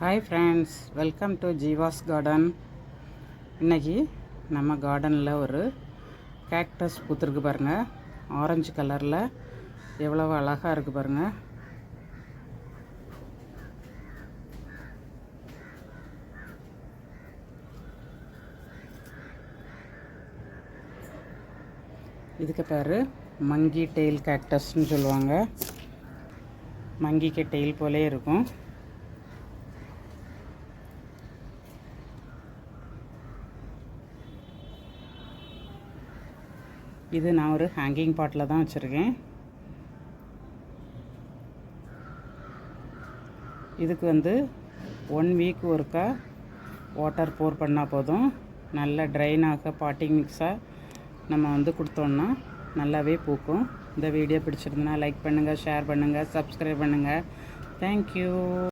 Hi friends, welcome to Jeeva's garden. இன்றைக்கி நம்ம கார்டனில் ஒரு கேக்டஸ் பூத்துருக்கு பாருங்கள். ஆரஞ்சு கலரில் எவ்வளவு அழகாக இருக்குது பாருங்கள். இதுக்கு பேர் மங்கி டெயில் கேக்டஸ்ன்னு சொல்லுவாங்க. மங்கிக்கு டெயில் போலே இருக்கும். இது நான் ஒரு ஹேங்கிங் பாட்டில் தான் வச்சுருக்கேன். இதுக்கு 1 வீக் ஒருக்கா வாட்டர் போர் பண்ணால் போதும். நல்ல ட்ரைனாக பாட்டிங் மிக்ஸாக நம்ம கொடுத்தோன்னா நல்லாவே பூக்கும். இந்த வீடியோ பிடிச்சிருந்தனா லைக் பண்ணுங்கள், ஷேர் பண்ணுங்கள், சப்ஸ்கிரைப் பண்ணுங்கள். தேங்க்யூ.